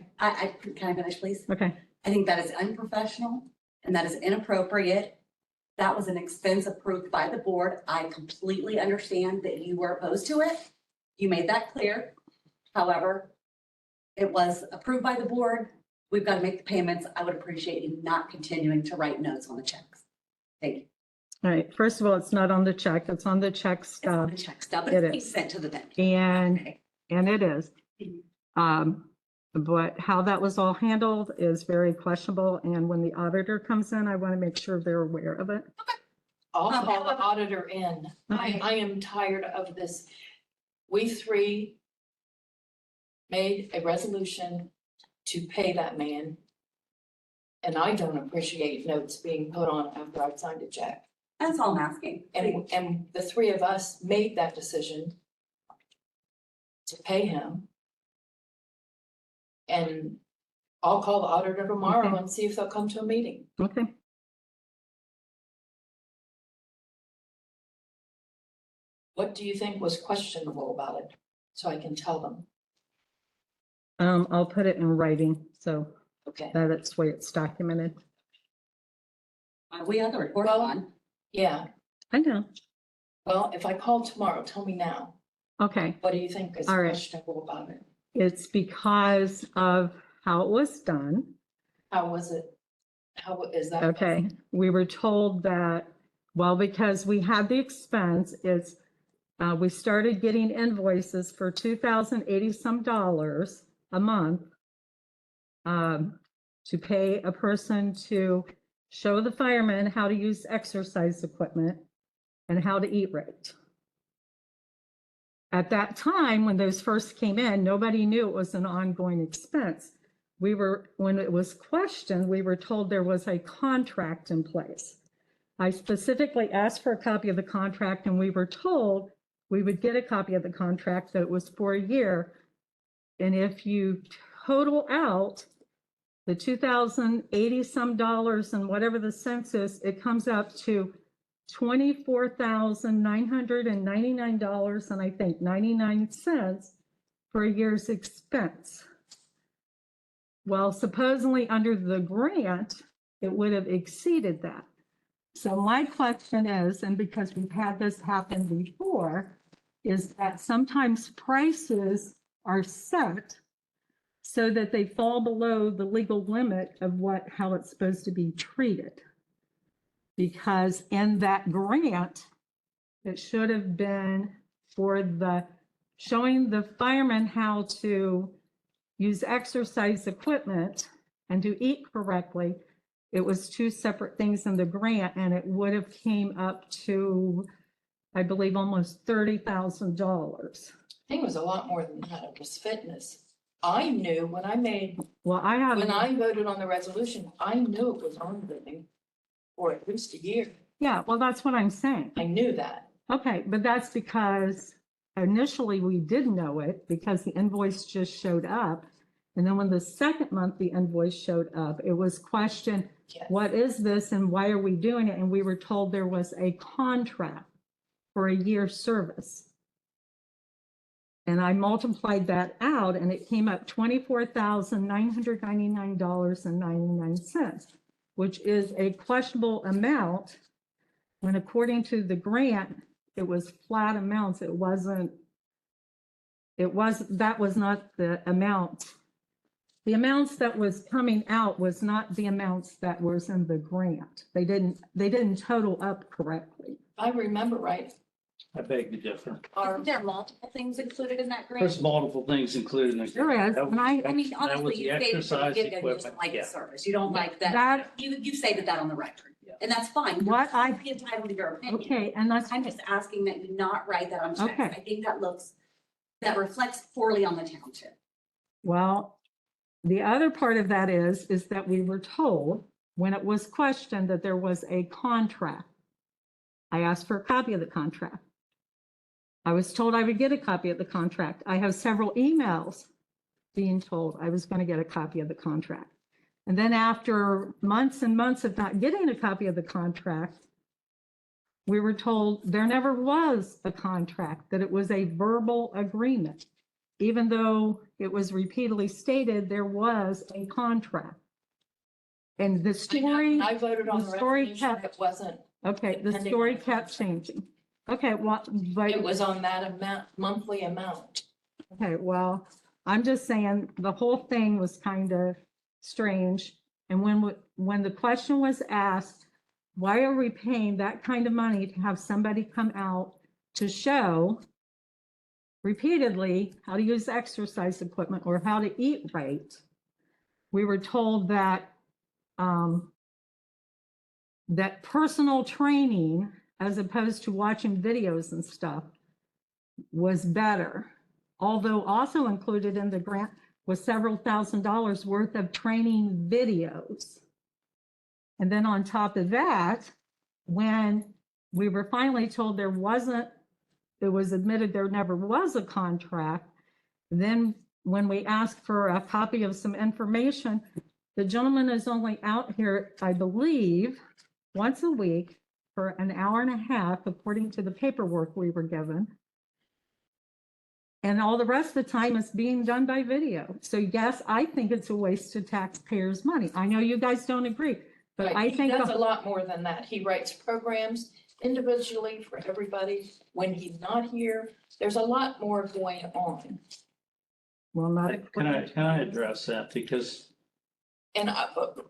Can I finish, please? Okay. I think that is unprofessional and that is inappropriate. That was an expense approved by the board. I completely understand that you were opposed to it. You made that clear. However, it was approved by the board. We've got to make the payments. I would appreciate you not continuing to write notes on the checks. Thank you. All right. First of all, it's not on the check. It's on the check It's on stub. the check stub, but It it's being is. sent to the bank. And it is. But how that was all handled is very questionable. And when the auditor comes in, I want to make sure they're aware of it. I'll call the however- auditor in. I am tired of this. We three made a resolution to pay that man. And I don't appreciate notes being put on after I've signed a check. That's all I'm asking. And the three of us made that decision to pay him. And I'll call the auditor tomorrow Okay. and see if they'll come to a meeting. Okay. What do you think was questionable about it? So I can tell them. I'll put it in writing, so Okay. that it's the way it's documented. We have the report Well- on. Yeah, I know. well, if I call tomorrow, tell me now. Okay. What do you think is All right. questionable about it? It's because of how it was done. How was it? How is that? Okay, we were told that, well, because we had the expense, we started getting invoices for $2,080 some a month to pay a person to show the firemen how to use exercise equipment and how to eat right. At that time, when those first came in, nobody knew it was an ongoing expense. When it was questioned, we were told there was a contract in place. I specifically asked for a copy of the contract, and we were told we would get a copy of the contract, that it was for a year. And if you total out the $2,080 some and whatever the cents is, it comes up to $24,999 and I think 99 cents for a year's expense. Well, supposedly under the grant, it would have exceeded that. So my question is, and because we've had this happen before, is that sometimes prices are set so that they fall below the legal limit of how it's supposed to be treated. Because in that grant, it should have been for showing the firemen how to use exercise equipment and to eat correctly. It was two separate things in the grant, and it would have came up to, I believe, almost $30,000. I think it was a lot more than that. It was fitness. I knew when I voted on the resolution, I knew it was ongoing for at least a year. Yeah, well, that's what I'm saying. I knew that. Okay, but that's because initially we did know it because the invoice just showed up. And then when the second month the invoice showed up, it was questioned, Yes. what is this and why are we doing it? And we were told there was a contract for a year's service. And I multiplied that out and it came up $24,999.99, which is a questionable amount when according to the grant, it was flat amounts. That was not the amount. The amounts that was coming out was not the amounts that was in the grant. They didn't total up correctly. If I remember right, I beg to differ. Isn't there multiple things included in that grant? There's multiple things included in the. There is, and I mean, That was honestly, the you stated from the exercise get-go, you just equipment, don't like yeah. the service. You don't like that. That, You stated that on the record. Yeah. And that's fine. What I- You're entitled to your opinion. okay, and that's, I'm just asking that you not write that on checks. Okay. I think that reflects poorly on the township. well, the other part of that is that we were told when it was questioned that there was a contract. I asked for a copy of the contract. I was told I would get a copy of the contract. I have several emails being told I was going to get a copy of the contract. And then after months and months of not getting a copy of the contract, we were told there never was a contract, that it was a verbal agreement, even though it was repeatedly stated there was a contract. And the story, I voted on the the story resolution, kept- it wasn't, okay, the depending story on the kept changing. Okay, well, but. it was on that monthly amount. Okay, well, I'm just saying the whole thing was kind of strange. And when the question was asked, why are we paying that kind of money to have somebody come out to show repeatedly how to use exercise equipment or how to eat right? We were told that that personal training, as opposed to watching videos and stuff, was better. Although also included in the grant was several $1,000s worth of training videos. And then on top of that, when we were finally told there wasn't, it was admitted there never was a contract. Then when we asked for a copy of some information, the gentleman is only out here, I believe, once a week for an hour and a half, according to the paperwork we were given. And all the rest of the time is being done by video. So yes, I think it's a waste of taxpayers' money. I know you guys don't agree, but Right, I he think. does a lot more than that. He writes programs individually for everybody. When he's not here, there's a lot more going on. Well, not. Can I address that? Because And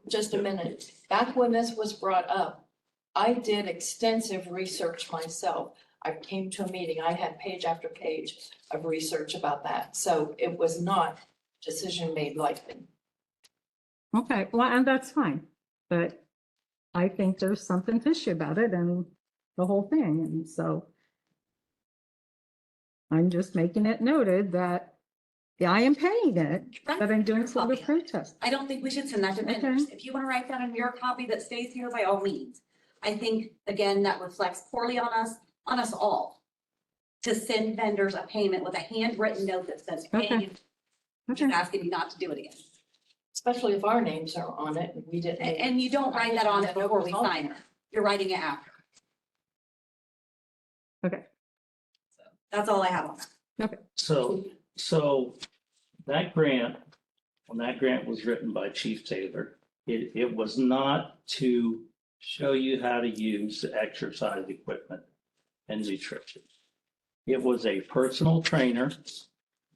just a minute, back when this was brought up, I did extensive research myself. I came to a meeting, I had page after page of research about that. So it was not decision made lightly. Okay, well, and that's fine, but I think there's something fishy about it and the whole thing, and so I'm just making it noted that, yeah, I am paying it, but I'm doing some of the protest. I don't think we should send that to vendors. If you want to write that in your copy that stays here, by all means. I think, again, that reflects poorly on us all, to send vendors a payment with a handwritten note that says, pay, just asking you not to do it again. Especially if our names are on it and we didn't. And you don't write that on it before we sign it. You're writing it after. Okay. So that's all I have on that. Okay. So that grant, when that grant was written by Chief Taylor, it was not to show you how to use the exercise equipment and nutrition. It was a personal trainer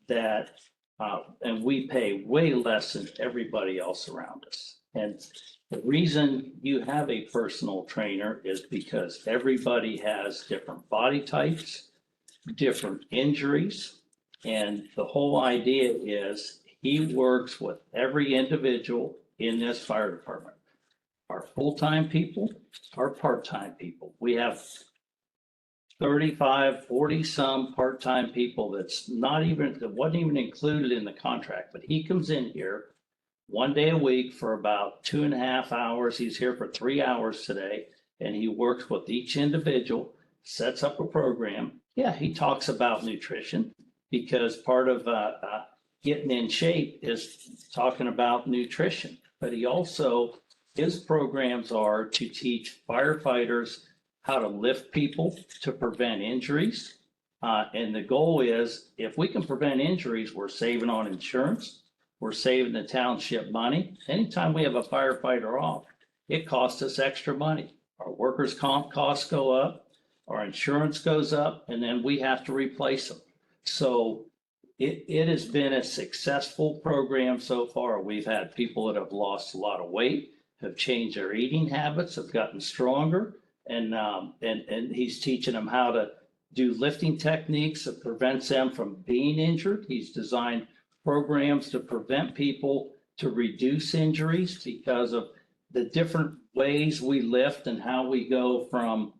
that, and we pay way less than everybody else around us. And the reason you have a personal trainer is because everybody has different body types, different injuries. And the whole idea is he works with every individual in this fire department. Our full-time people, our part-time people. We have 35, 40 some part-time people that wasn't even included in the contract, but he comes in here one day a week for about 2.5 hours. He's here for 3 hours today, and he works with each individual, sets up a program. Yeah, he talks about nutrition because part of getting in shape is talking about nutrition, but he also, his programs are to teach firefighters how to lift people to prevent injuries. And the goal is, if we can prevent injuries, we're saving on insurance, we're saving the township money. Anytime we have a firefighter off, it costs us extra money. Our workers' comp costs go up, our insurance goes up, and then we have to replace them. So it has been a successful program so far. We've had people that have lost a lot of weight, have changed their eating habits, have gotten stronger. And he's teaching them how to do lifting techniques that prevents them from being injured. He's designed programs to prevent people to reduce injuries because of the different ways we lift and how we go from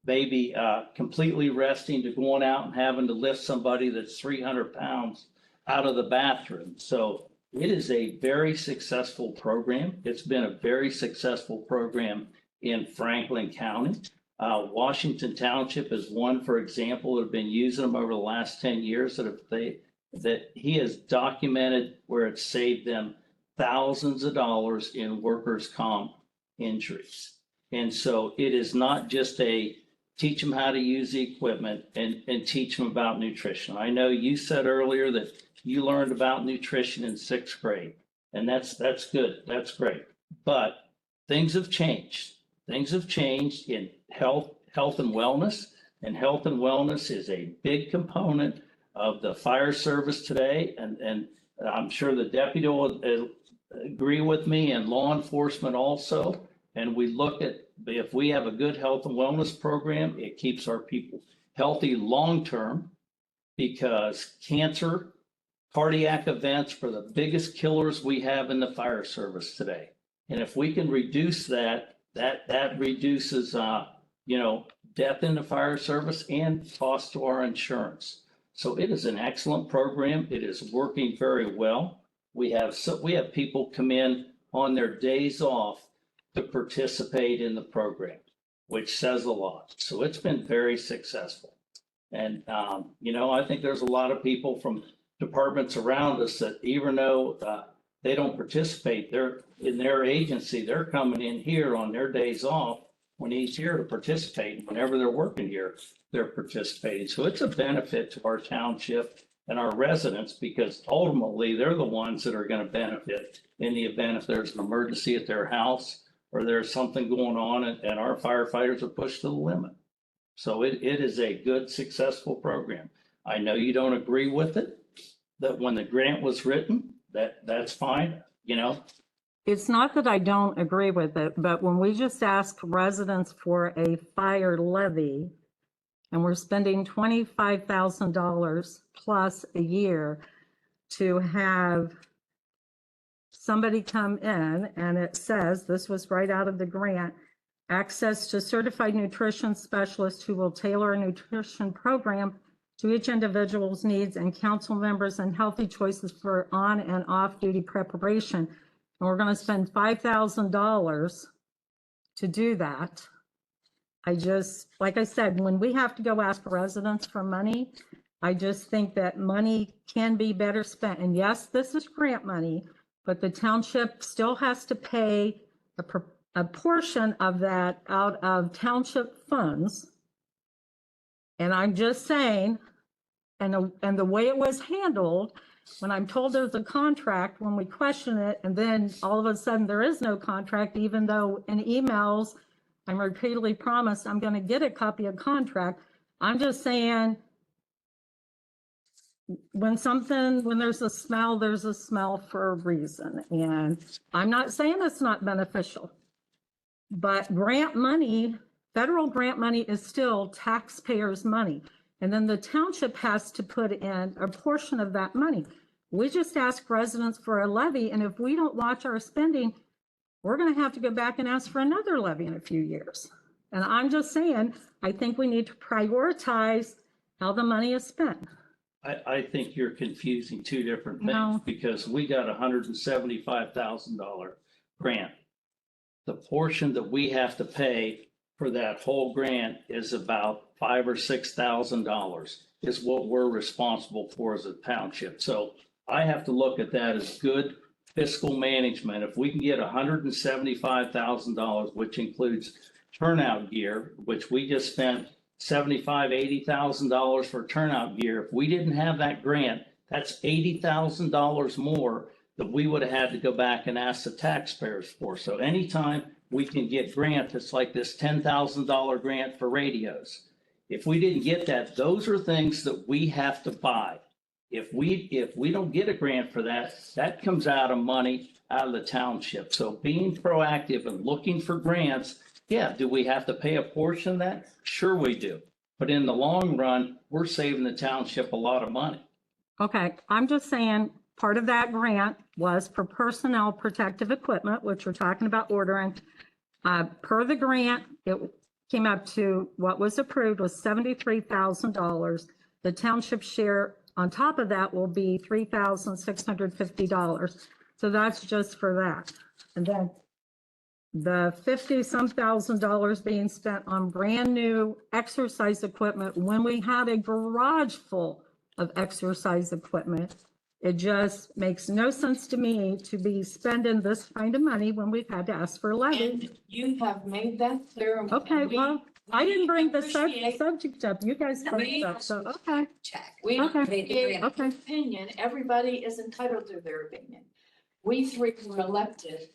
maybe completely resting to going out and having to lift somebody that's 300 pounds out of the bathroom. So it is a very successful program. It's been a very successful program in Franklin County. Washington Township is one, for example, that have been using them over the last 10 years that he has documented where it's saved them thousands of dollars in workers' comp injuries. And so it is not just a teach them how to use the equipment and teach them about nutrition. I know you said earlier that you learned about nutrition in 6th grade, and that's good. That's great. But things have changed. Things have changed in health and wellness, and health and wellness is a big component of the fire service today. And I'm sure the deputy will agree with me, and law enforcement also. And we look at, if we have a good health and wellness program, it keeps our people healthy long-term, because cancer, cardiac events are the biggest killers we have in the fire service today. And if we can reduce that reduces, death in the fire service and cost to our insurance. So it is an excellent program. It is working very well. We have people come in on their days off to participate in the program. which says a lot. So it's been very successful. And, I think there's a lot of people from departments around us that even though they don't participate, they're in their agency, they're coming in here on their days off when he's here to participate. Whenever they're working here, they're participating. So it's a benefit to our township and our residents because ultimately they're the ones that are going to benefit in the event if there's an emergency at their house or there's something going on and our firefighters are pushed to the limit. So it is a good, successful program. I know you don't agree with it, that when the grant was written, that's fine, It's not that I don't agree with it, but when we just ask residents for a fire levy and we're spending $25,000 plus a year to have somebody come in and it says, this was right out of the grant, access to certified nutrition specialists who will tailor a nutrition program to each individual's needs and council members and healthy choices for on and off duty preparation. And we're going to spend $5,000 to do that. Like I said, when we have to go ask residents for money, I just think that money can be better spent. And yes, this is grant money, but the township still has to pay a portion of that out of township funds. And I'm just saying, and the way it was handled, when I'm told there's a contract, when we question it, and then all of a sudden there is no contract, even though in emails, I'm repeatedly promised I'm going to get a copy of contract. I'm just saying, when there's a smell for a reason. And I'm not saying it's not beneficial, but grant money, federal grant money is still taxpayers' money. And then the township has to put in a portion of that money. We just ask residents for a levy, and if we don't watch our spending, we're going to have to go back and ask for another levy in a few years. And I'm just saying, I think we need to prioritize how the money is spent. I think you're confusing two different things No. because we got $175,000 grant. The portion that we have to pay for that whole grant is about $5,000 or $6,000 is what we're responsible for as a township. So I have to look at that as good fiscal management. If we can get $175,000, which includes turnout gear, which we just spent $75,000, $80,000 for turnout gear. If we didn't have that grant, that's $80,000 more that we would have had to go back and ask the taxpayers for. So anytime we can get grants, it's like this $10,000 grant for radios. If we didn't get that, those are things that we have to buy. If we don't get a grant for that, that comes out of money out of the township. So being proactive and looking for grants, yeah, do we have to pay a portion of that? Sure we do. But in the long run, we're saving the township a lot of money. Okay, I'm just saying, part of that grant was for personnel protective equipment, which we're talking about ordering. Per the grant, it came up to what was approved was $73,000. The township share on top of that will be $3,650. So that's just for that. And then the $50-some thousand being spent on brand new exercise equipment when we had a garage full of exercise equipment. It just makes no sense to me to be spending this kind of money when we've had to ask for a levy. And you have made that clear. Okay, well, I didn't bring the appreciate- subject up. You guys brought it up, so, okay. Check. We Okay. appreciate Okay. opinion. Everybody is entitled to their opinion. We three were elected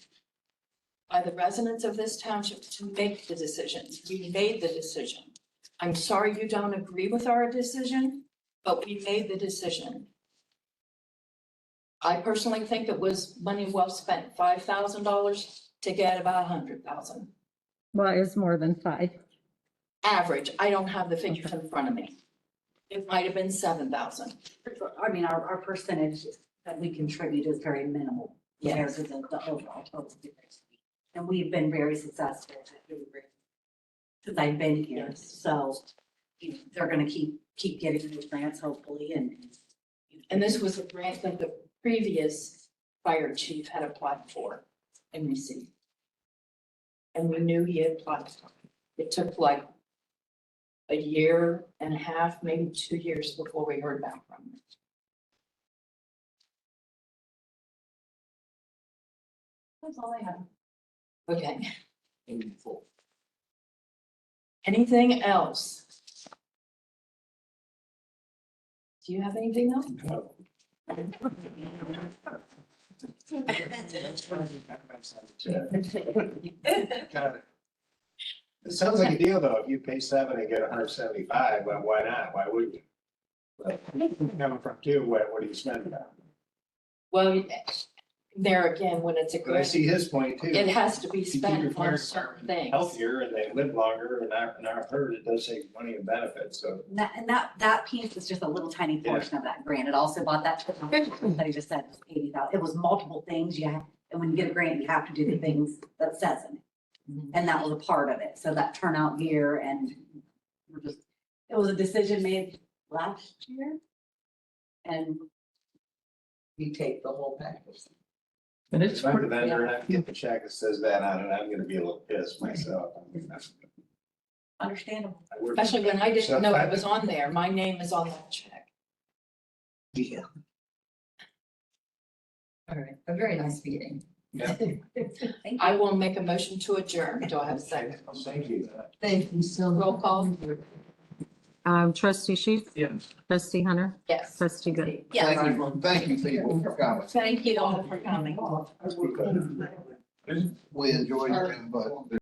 by the residents of this township to make the decisions. We made the decision. I'm sorry you don't agree with our decision, but we made the decision. I personally think it was money well spent, $5,000 to get about $100,000. Well, it's more than 5. Average, I don't have the figures in front of me. It might have been 7,000. I mean, our percentage that we contribute is very minimal compared to the overall total. And we've been very successful since I've been here. So they're gonna keep getting these grants hopefully And this was a grant that the previous fire chief had applied for and received. And we knew he had applied for it. it took like a year and a half, maybe 2 years before we heard back from them. That's all I have. Okay. Anything else? Do you have anything else? It sounds like a deal though. If you pay 7 and get 175, well, why not? Why wouldn't you? Coming from 2, what do you spend it on? Well, there again, when it's a But I grant, see his point too. it has to be You keep your spent fire on certain department things. healthier and they live longer and I've heard it does save money and benefits, so. That piece is just a little tiny portion of that grant. It also bought that, that he just said, was 80,000. It was multiple things, yeah. And when you get a grant, you have to do the things that says in it. And that was a part of it. So that turnout gear and it was a decision made last year. And You take the whole package. And If I'm the vendor and I get the check that says that on it, I'm gonna be a little pissed myself. understandable. I work- Especially when I So didn't know I- it was on there. My name is on that check. Yeah. All right, a very nice meeting. Yeah. Thank you. I will make a motion to adjourn. Do I have a second? Thank you. Thank you so Roll call? Trustee Sheets? Yes. Trustee Hunter? Yes. Trustee Good? Yes. Thank you people for coming. Thank you all for coming. We enjoyed it, but